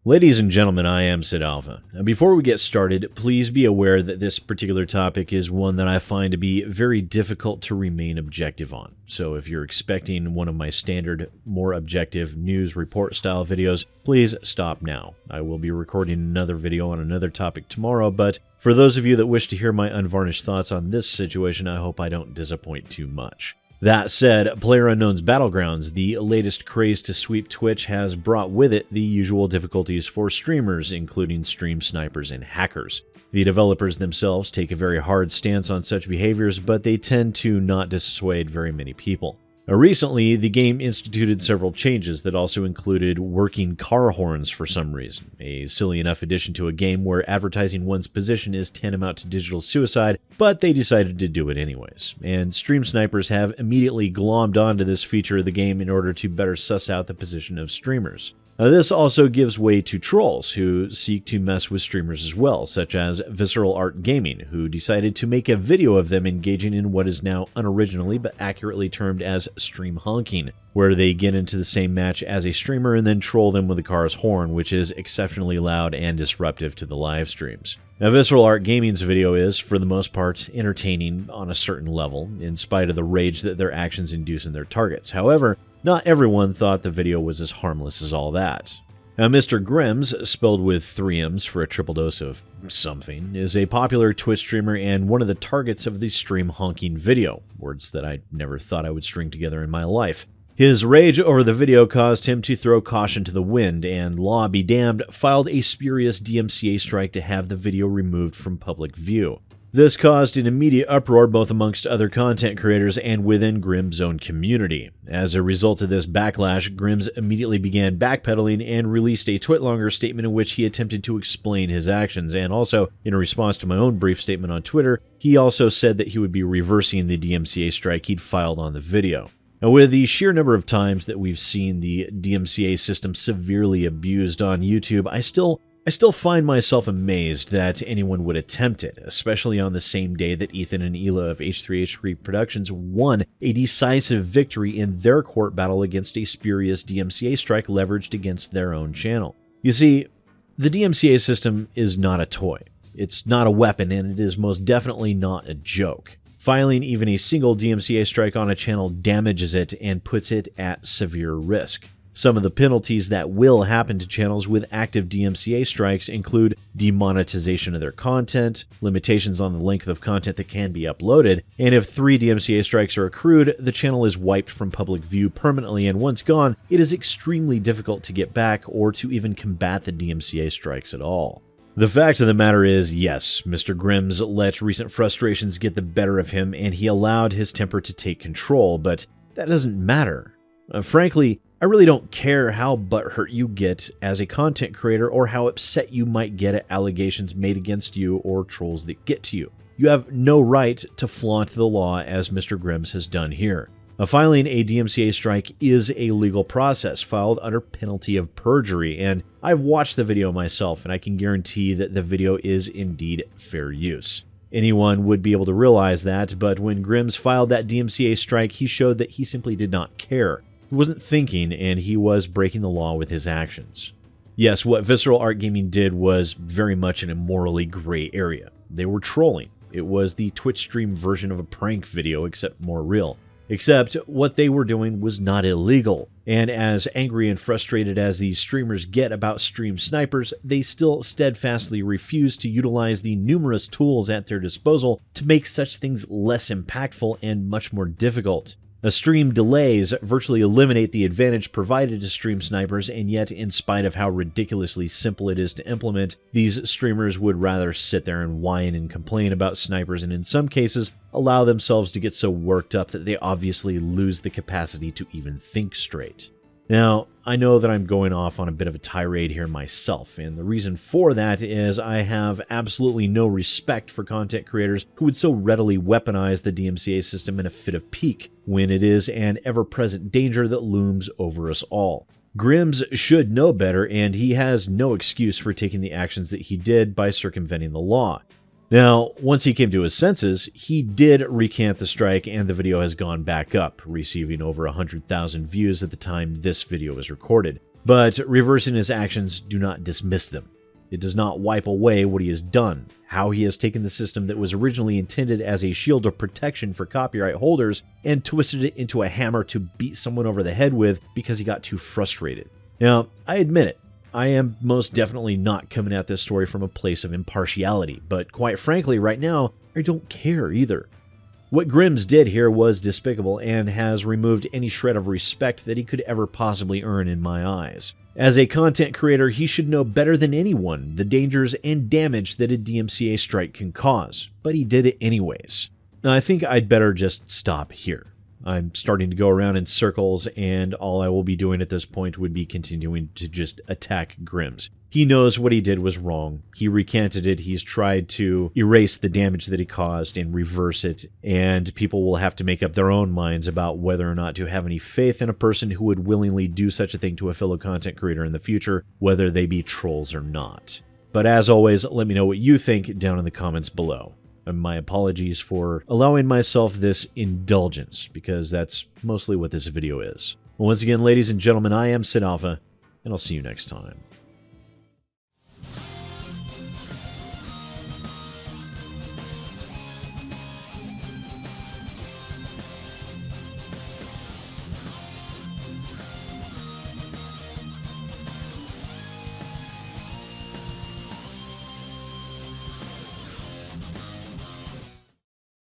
Ladies and gentlemen, I am SidAlpha. And before we get started, please be aware that this particular topic is one that I find to be very difficult to remain objective on. So if you're expecting one of my standard, more objective news report style videos, please stop now. I will be recording another video on another topic tomorrow, but for those of you that wish to hear my unvarnished thoughts on this situation, I hope I don't disappoint too much. That said, PlayerUnknown's Battlegrounds, the latest craze to sweep Twitch, has brought with it the usual difficulties for streamers, including stream snipers and hackers. The developers themselves take a very hard stance on such behaviors, but they tend to not dissuade very many people. Recently, the game instituted several changes that also included working car horns for some reason, a silly enough addition to a game where advertising one's position is tantamount to digital suicide, but they decided to do it anyways. And stream snipers have immediately glommed onto this feature of the game in order to better suss out the position of streamers. This also gives way to trolls who seek to mess with streamers as well, such as Visceral Art Gaming, who decided to make a video of them engaging in what is now unoriginally but accurately termed as stream honking, where they get into the same match as a streamer and then troll them with a car's horn, which is exceptionally loud and disruptive to the live streams. Now, Visceral Art Gaming's video is, for the most part, entertaining on a certain level, in spite of the rage that their actions induce in their targets. However, not everyone thought the video was as harmless as all that. Now, Mr. Grimmmz, spelled with 3 M's for a triple dose of something, is a popular Twitch streamer and one of the targets of the stream honking video, words that I never thought I would string together in my life. His rage over the video caused him to throw caution to the wind, and law be damned, filed a spurious DMCA strike to have the video removed from public view. This caused an immediate uproar both amongst other content creators and within Grimmmz's own community. As a result of this backlash, Grimmmz immediately began backpedaling and released a twit-longer statement in which he attempted to explain his actions, and also, in response to my own brief statement on Twitter, he also said that he would be reversing the DMCA strike he'd filed on the video. Now, with the sheer number of times that we've seen the DMCA system severely abused on YouTube, I still find myself amazed that anyone would attempt it, especially on the same day that Ethan and Hila of H3H3 Productions won a decisive victory in their court battle against a spurious DMCA strike leveraged against their own channel. You see, the DMCA system is not a toy. It's not a weapon, and it is most definitely not a joke. Filing even a single DMCA strike on a channel damages it and puts it at severe risk. Some of the penalties that will happen to channels with active DMCA strikes include demonetization of their content, limitations on the length of content that can be uploaded, and if 3 DMCA strikes are accrued, the channel is wiped from public view permanently, and once gone, it is extremely difficult to get back or to even combat the DMCA strikes at all. The fact of the matter is, yes, Mr. Grimmmz let recent frustrations get the better of him and he allowed his temper to take control, but that doesn't matter. Frankly, I really don't care how butthurt you get as a content creator or how upset you might get at allegations made against you or trolls that get to you. You have no right to flaunt the law as Mr. Grimmmz has done here. Filing a DMCA strike is a legal process filed under penalty of perjury, and I've watched the video myself and I can guarantee that the video is indeed fair use. Anyone would be able to realize that, but when Grimmmz filed that DMCA strike, he showed that he simply did not care. He wasn't thinking, and he was breaking the law with his actions. Yes, what Visceral Art Gaming did was very much an immorally gray area. They were trolling. It was the Twitch stream version of a prank video, except more real. Except what they were doing was not illegal, and as angry and frustrated as these streamers get about stream snipers, they still steadfastly refuse to utilize the numerous tools at their disposal to make such things less impactful and much more difficult. Stream delays virtually eliminate the advantage provided to stream snipers, and yet, in spite of how ridiculously simple it is to implement, these streamers would rather sit there and whine and complain about snipers, and in some cases, allow themselves to get so worked up that they obviously lose the capacity to even think straight. Now, I know that I'm going off on a bit of a tirade here myself, and the reason for that is I have absolutely no respect for content creators who would so readily weaponize the DMCA system in a fit of pique when it is an ever-present danger that looms over us all. Grimmmz should know better, and he has no excuse for taking the actions that he did by circumventing the law. Now, once he came to his senses, he did recant the strike and the video has gone back up, receiving over 100,000 views at the time this video was recorded. But reversing his actions do not dismiss them. It does not wipe away what he has done, how he has taken the system that was originally intended as a shield of protection for copyright holders and twisted it into a hammer to beat someone over the head with because he got too frustrated. Now, I admit it, I am most definitely not coming at this story from a place of impartiality, but quite frankly, right now, I don't care either. What Grimmmz did here was despicable and has removed any shred of respect that he could ever possibly earn in my eyes. As a content creator, he should know better than anyone the dangers and damage that a DMCA strike can cause, but he did it anyways. Now, I think I'd better just stop here. I'm starting to go around in circles, and all I will be doing at this point would be continuing to just attack Grimmmz. He knows what he did was wrong. He recanted it. He's tried to erase the damage that he caused and reverse it, and people will have to make up their own minds about whether or not to have any faith in a person who would willingly do such a thing to a fellow content creator in the future, whether they be trolls or not. But as always, let me know what you think down in the comments below. And my apologies for allowing myself this indulgence, because that's mostly what this video is. Once again, ladies and gentlemen, I am SidAlpha, and I'll see you next time.